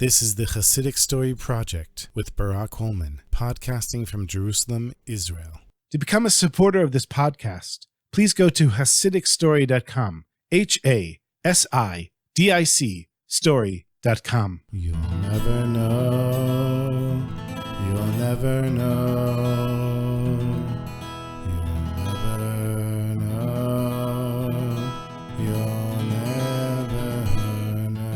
This is the Chassidic Story Project with Barak Hullman, podcasting from Jerusalem, Israel. To become a supporter of this podcast, please go to HasidicStory.com, HASIDIC story.com. You'll never know, you'll never know, you'll never know, you'll never know.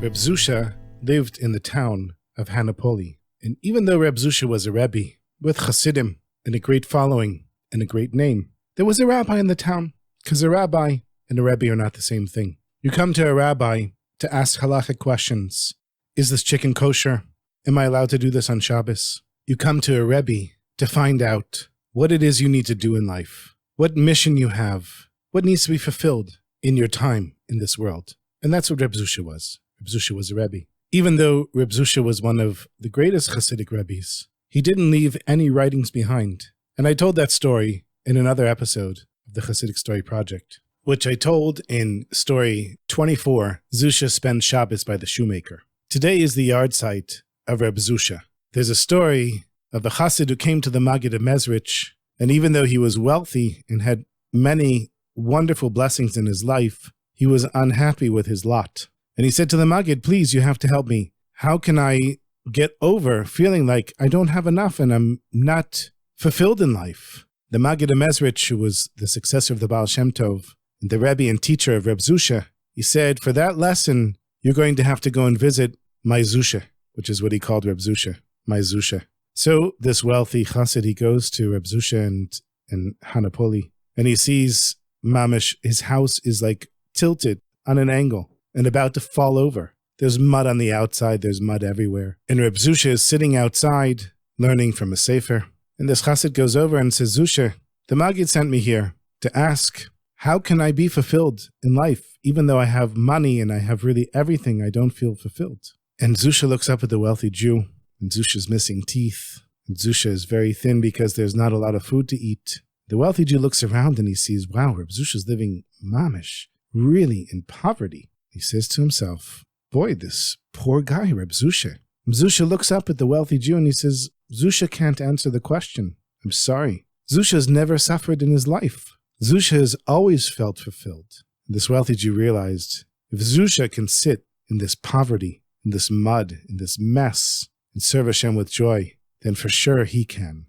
Reb Zusha lived in the town of Hanapoli, and even though Reb Zusha was a Rebbe with Chassidim and a great following and a great name, there was a rabbi in the town, because a rabbi and a Rebbe are not the same thing. You come to a rabbi to ask halachic questions. Is this chicken kosher? Am I allowed to do this on Shabbos? You come to a Rebbe to find out what it is you need to do in life, what mission you have, what needs to be fulfilled in your time in this world. And that's what Reb Zusha was. Reb Zusha was a Rebbe. Even though Reb Zusha was one of the greatest Chassidic Rebbes, he didn't leave any writings behind. And I told that story in another episode of the Chassidic Story Project, which I told in story 24, Zusha spends Shabbos by the shoemaker. Today is the yard site of Reb Zusha. There's a story of a Chassid who came to the Maggid of Mezrich, and even though he was wealthy and had many wonderful blessings in his life, he was unhappy with his lot. And he said to the Maggid, please, you have to help me. How can I get over feeling like I don't have enough and I'm not fulfilled in life? The Maggid of Mezrich, who was the successor of the Baal Shem Tov, the Rebbe and teacher of Reb Zusha, he said, for that lesson, you're going to have to go and visit my Zusha, which is what he called Reb Zusha, my Zusha. So this wealthy chassid, he goes to Reb Zusha and Hanapoli, and he sees Mamish, his house is like tilted on an angle and about to fall over. There's mud on the outside, there's mud everywhere. And Reb Zusha is sitting outside, learning from a sefer. And this chassid goes over and says, Zusha, the Maggid sent me here to ask, how can I be fulfilled in life? Even though I have money and I have really everything, I don't feel fulfilled. And Zusha looks up at the wealthy Jew, and Zusha's missing teeth. And Zusha is very thin because there's not a lot of food to eat. The wealthy Jew looks around and he sees, wow, Reb Zusha's living mamish, really in poverty. He says to himself, boy, this poor guy, Reb Zusha. And Zusha looks up at the wealthy Jew and he says, Zusha can't answer the question. I'm sorry. Zusha's never suffered in his life. Zusha has always felt fulfilled. This wealthy Jew realized, if Zusha can sit in this poverty, in this mud, in this mess, and serve Hashem with joy, then for sure he can.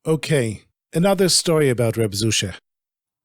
Okay, another story about Reb Zusha.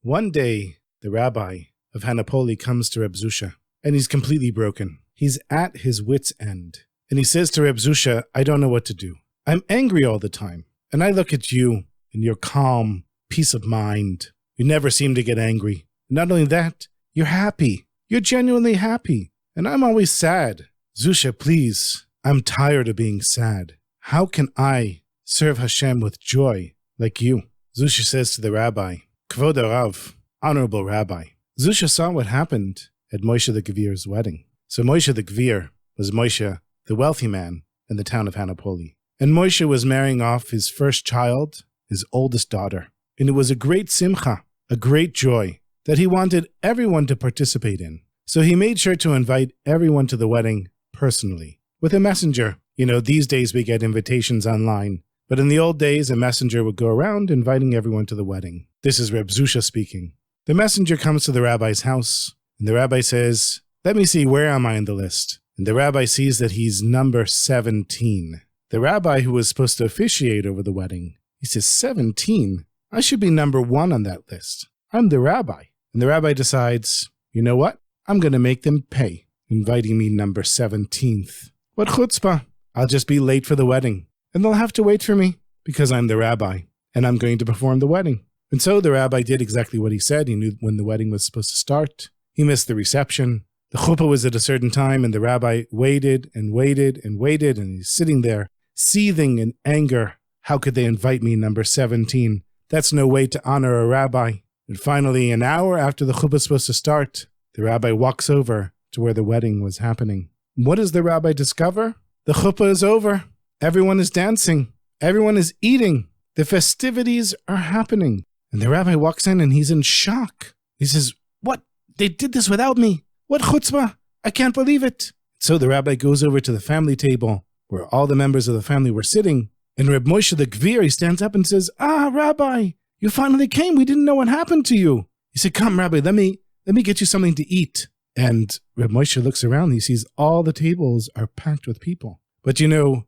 One day, the rabbi of Hanapoli comes to Reb Zusha, and he's completely broken. He's at his wit's end. And he says to Reb Zusha, I don't know what to do. I'm angry all the time. And I look at you, and your calm, peace of mind. You never seem to get angry. Not only that, you're happy. You're genuinely happy. And I'm always sad. Zusha, please, I'm tired of being sad. How can I serve Hashem with joy like you? Zusha says to the rabbi, Kvod Rav, honorable rabbi. Zusha saw what happened at Moshe the Gvir's wedding. So Moshe the Gvir was Moshe, the wealthy man in the town of Hanapoli. And Moshe was marrying off his first child, his oldest daughter. And it was a great simcha, a great joy that he wanted everyone to participate in. So he made sure to invite everyone to the wedding personally, with a messenger. You know, these days we get invitations online, but in the old days, a messenger would go around inviting everyone to the wedding. This is Reb Zusha speaking. The messenger comes to the rabbi's house, and the rabbi says, let me see, where am I in the list? And the rabbi sees that he's number 17. The rabbi who was supposed to officiate over the wedding, he says, 17? I should be number 1 on that list. I'm the rabbi. And the rabbi decides, you know what? I'm going to make them pay, inviting me number 17th. What chutzpah. I'll just be late for the wedding. And they'll have to wait for me because I'm the rabbi and I'm going to perform the wedding. And so the rabbi did exactly what he said. He knew when the wedding was supposed to start. He missed the reception. The chuppah was at a certain time and the rabbi waited and waited and waited. And he's sitting there seething in anger. How could they invite me number 17? That's no way to honor a rabbi. And finally, an hour after the chuppah was supposed to start, the rabbi walks over to where the wedding was happening. What does the rabbi discover? The chuppah is over. Everyone is dancing. Everyone is eating. The festivities are happening. And the rabbi walks in and he's in shock. He says, what? They did this without me? What chutzpah? I can't believe it. So the rabbi goes over to the family table where all the members of the family were sitting, and Reb Moshe the Gvir, he stands up and says, Rabbi, you finally came. We didn't know what happened to you. He said, come, Rabbi, let me get you something to eat. And Reb Moshe looks around. He sees all the tables are packed with people. But in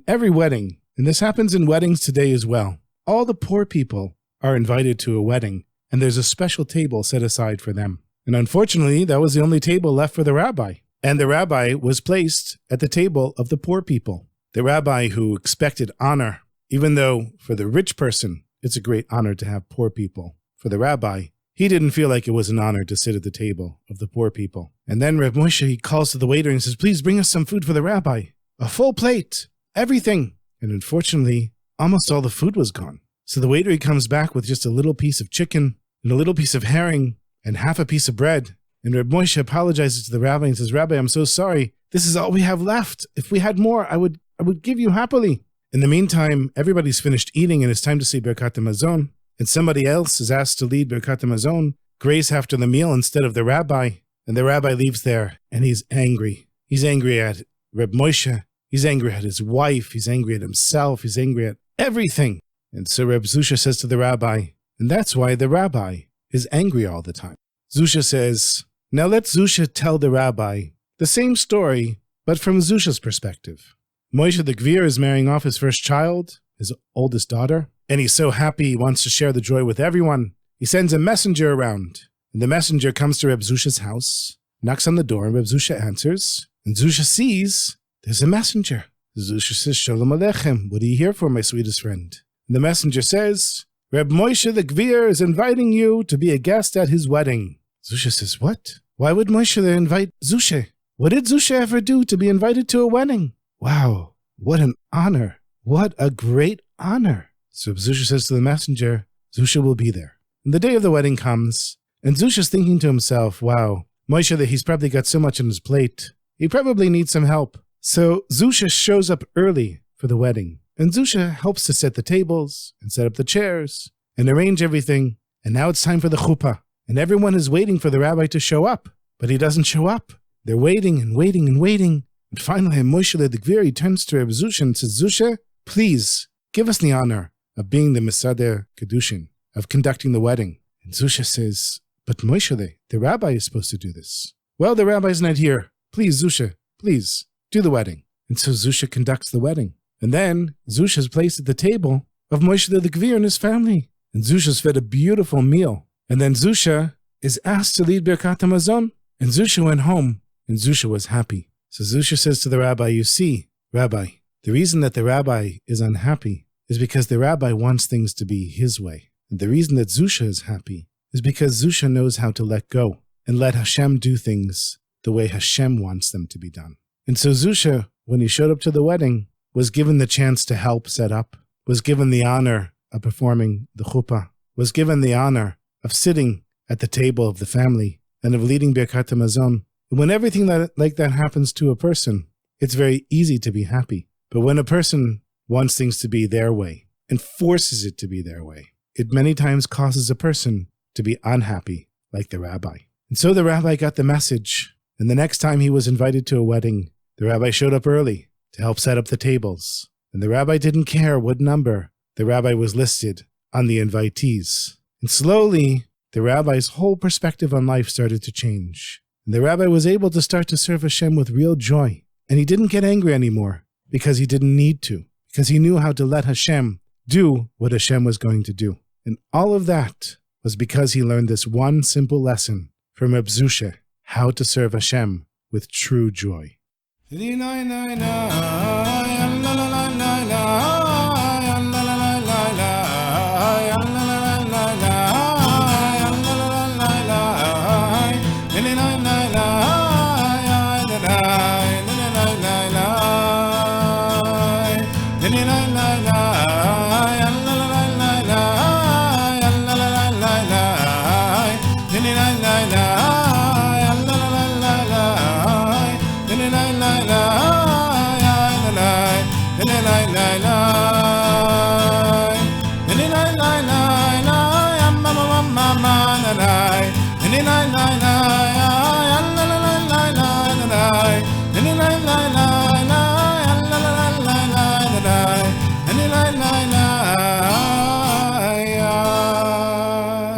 every wedding, and this happens in weddings today as well, all the poor people are invited to a wedding, and there's a special table set aside for them. And unfortunately, that was the only table left for the rabbi. And the rabbi was placed at the table of the poor people. The rabbi who expected honor, even though for the rich person, it's a great honor to have poor people. For the rabbi, he didn't feel like it was an honor to sit at the table of the poor people. And then Reb Moshe, he calls to the waiter and says, please bring us some food for the rabbi. A full plate, everything. And unfortunately, almost all the food was gone. So the waiter, he comes back with just a little piece of chicken and a little piece of herring and half a piece of bread. And Reb Moshe apologizes to the rabbi and says, Rabbi, I'm so sorry. This is all we have left. If we had more, I would give you happily. In the meantime, everybody's finished eating and it's time to say Birkat HaMazon. And somebody else is asked to lead Birkat HaMazon, grace after the meal instead of the rabbi. And the rabbi leaves there and he's angry. He's angry at Reb Moshe. He's angry at his wife. He's angry at himself. He's angry at everything. And so Reb Zusha says to the rabbi, and that's why the rabbi is angry all the time. Zusha says, now let Zusha tell the rabbi the same story, but from Zusha's perspective. Moshe the Gvir is marrying off his first child, his oldest daughter, and he's so happy he wants to share the joy with everyone. He sends a messenger around, and the messenger comes to Reb Zusha's house, knocks on the door, and Reb Zusha answers, and Zusha sees there's a messenger. Zusha says, Shalom Aleichem, what are you here for, my sweetest friend? And the messenger says, Reb Moshe the Gvir is inviting you to be a guest at his wedding. Zusha says, what? Why would Moshe invite Zusha? What did Zusha ever do to be invited to a wedding? Wow, what an honor. What a great honor. So Zusha says to the messenger, Zusha will be there. And the day of the wedding comes, and Zusha's thinking to himself, wow, Moshe, he's probably got so much on his plate. He probably needs some help. So Zusha shows up early for the wedding. And Zusha helps to set the tables and set up the chairs and arrange everything. And now it's time for the chuppah. And everyone is waiting for the rabbi to show up. But he doesn't show up. They're waiting and waiting and waiting. And finally, Moshe the Gvir turns to Reb Zusha and says, Zusha, please give us the honor of being the Mesader Kedushin, of conducting the wedding. And Zusha says, but Moshe, the rabbi is supposed to do this. Well, the rabbi's not here. Please, Zusha, please do the wedding. And so Zusha conducts the wedding. And then Zusha is placed at the table of Moshe the Gvir and his family. And Zusha's fed a beautiful meal. And then Zusha is asked to lead Birkat HaMazon. And Zusha went home, and Zusha was happy. So Zusha says to the rabbi, you see, Rabbi, the reason that the rabbi is unhappy is because the rabbi wants things to be his way. And the reason that Zusha is happy is because Zusha knows how to let go and let Hashem do things the way Hashem wants them to be done. And so Zusha, when he showed up to the wedding, was given the chance to help set up, was given the honor of performing the chuppah, was given the honor of sitting at the table of the family and of leading Birkat HaMazon. And when everything like that happens to a person, it's very easy to be happy. But when a person wants things to be their way and forces it to be their way, it many times causes a person to be unhappy, like the rabbi. And so the rabbi got the message, and the next time he was invited to a wedding, the rabbi showed up early to help set up the tables. And the rabbi didn't care what number the rabbi was listed on the invitees. And slowly, the rabbi's whole perspective on life started to change. And the rabbi was able to start to serve Hashem with real joy. And he didn't get angry anymore because he didn't need to, because he knew how to let Hashem do what Hashem was going to do. And all of that was because he learned this one simple lesson from Reb Zusha, how to serve Hashem with true joy.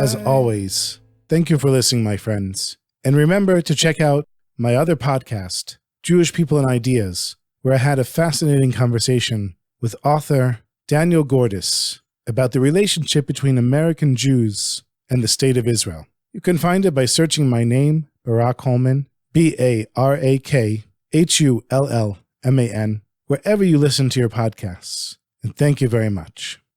As always, thank you for listening, my friends. And remember to check out my other podcast, Jewish People and Ideas, where I had a fascinating conversation with author Daniel Gordis about the relationship between American Jews and the State of Israel. You can find it by searching my name, Barak Hullman, BarakHullman, wherever you listen to your podcasts. And thank you very much.